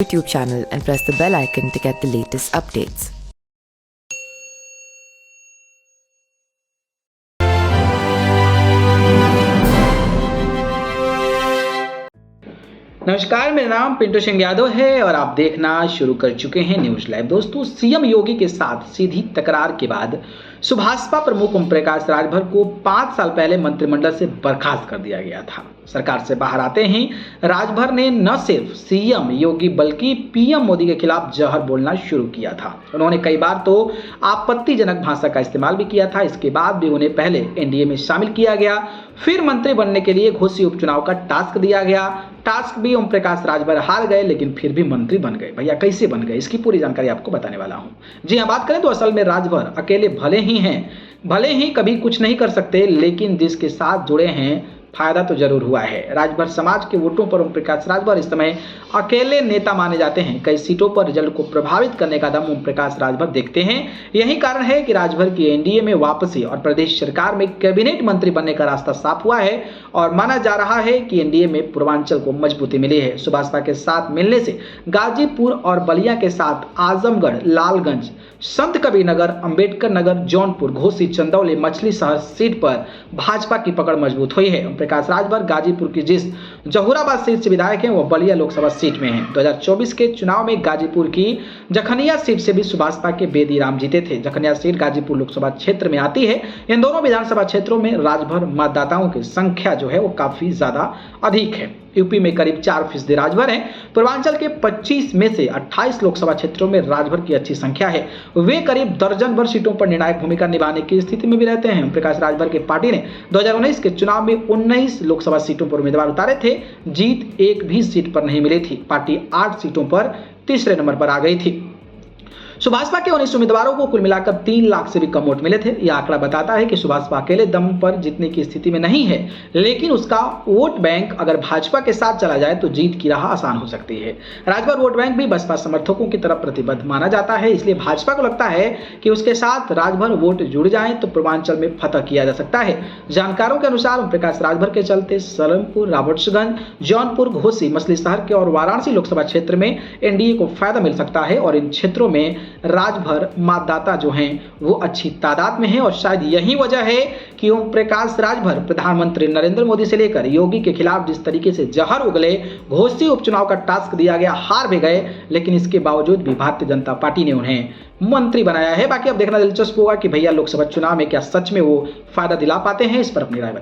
YouTube channel and press the bell icon to get the latest updates. नमस्कार, मेरा नाम पिंटू सिंह यादव है और आप देखना शुरू कर चुके हैं न्यूज लाइव। दोस्तों, सीएम योगी के साथ सीधी तकरार के बाद सुभाषपा प्रमुख ओम प्रकाश राजभर को 5 साल पहले मंत्रिमंडल से बर्खास्त कर दिया गया था। सरकार से बाहर आते ही राजभर ने न सिर्फ सीएम योगी बल्कि पीएम मोदी के खिलाफ जहर बोलना शुरू किया था। उन्होंने कई बार तो आपत्तिजनक भाषा का इस्तेमाल भी किया था। इसके बाद भी उन्हें पहले एनडीए में शामिल किया गया, फिर मंत्री बनने के लिए घोषी उपचुनाव का टास्क दिया गया। टास्क भी ओम प्रकाश राजभर हार गए, लेकिन फिर भी मंत्री बन गए। भैया कैसे बन गए, इसकी पूरी जानकारी आपको बताने वाला हूं। जी हाँ, बात करें तो असल में राजभर अकेले भले ही कभी कुछ नहीं कर सकते, लेकिन जिसके साथ जुड़े हैं फायदा तो जरूर हुआ है। राजभर समाज के वोटों पर ओम प्रकाश राजभर इस समय अकेले नेता माने जाते हैं। कई सीटों पर रिजल्ट को प्रभावित करने का दम ओम प्रकाश राजभर देखते हैं। यही कारण है कि राजभर की एनडीए में वापसी और प्रदेश सरकार में कैबिनेट मंत्री बनने का रास्ता साफ हुआ है और माना जा रहा है कि एनडीए में पूर्वांचल को मजबूती मिली है। सुभाषपा के साथ मिलने से गाजीपुर और बलिया के साथ आजमगढ़, लालगंज, संत कबीरनगर, अंबेडकर नगर, जौनपुर, घोसी, चंदौली, मछली शहर सीट पर भाजपा की पकड़ मजबूत हुई है। ओम प्रकाश राजभर गाजीपुर की जिस जहूराबाद सीट से विधायक हैं, वो बलिया लोकसभा सीट में हैं। 2024 के चुनाव में गाजीपुर की जखनिया सीट से भी सुभाषपा के बेदी राम जीते थे। जखनिया सीट गाजीपुर लोकसभा क्षेत्र में आती है। इन दोनों विधानसभा क्षेत्रों में राजभर मतदाताओं की संख्या जो है वो काफी ज्यादा अधिक है। यूपी में करीब 4% राजभर हैं। पूर्वांचल के 25 में से 28 लोकसभा क्षेत्रों में राजभर की अच्छी संख्या है। वे करीब दर्जन भर सीटों पर निर्णायक भूमिका निभाने की स्थिति में भी रहते हैं। प्रकाश राजभर की पार्टी ने 2019 के चुनाव में 19 लोकसभा सीटों पर उम्मीदवार उतारे थे। जीत एक भी सीट पर नहीं मिली थी। पार्टी 8 सीटों पर तीसरे नंबर पर आ गई थी। सुभाषपा के 19 उम्मीदवारों को कुल मिलाकर 3 लाख से भी कम वोट मिले थे। यह आंकड़ा बताता है कि सुभाषपा अकेले दम पर जीतने की स्थिति में नहीं है, लेकिन उसका वोट बैंक अगर भाजपा के साथ चला जाए तो जीत की राह आसान हो सकती है। राजभर वोट बैंक भी बसपा समर्थकों की तरफ प्रतिबद्ध माना जाता है, इसलिए भाजपा को लगता है कि उसके साथ राजभर वोट जुड़ जाए तो पूर्वांचल में फतह किया जा सकता है। जानकारों के अनुसार ओम प्रकाश राजभर के चलते सलेमपुर, राबर्ट्सगंज, जौनपुर, घोसी, मछली शहर के और वाराणसी लोकसभा क्षेत्र में एनडीए को फायदा मिल सकता है और इन क्षेत्रों में राजभर मतदाता जो हैं वो अच्छी तादाद में हैं और शायद यही वजह है कि ओम प्रकाश राजभर प्रधानमंत्री नरेंद्र मोदी से लेकर योगी के खिलाफ जिस तरीके से जहर उगले, घोसी उपचुनाव का टास्क दिया गया, हार भी गए, लेकिन इसके बावजूद भी भारतीय जनता पार्टी ने उन्हें मंत्री बनाया है। बाकी अब देखना दिलचस्प होगा कि भैया लोकसभा चुनाव में क्या सच में वो फायदा दिला पाते हैं। इस पर अपनी राय बताएं।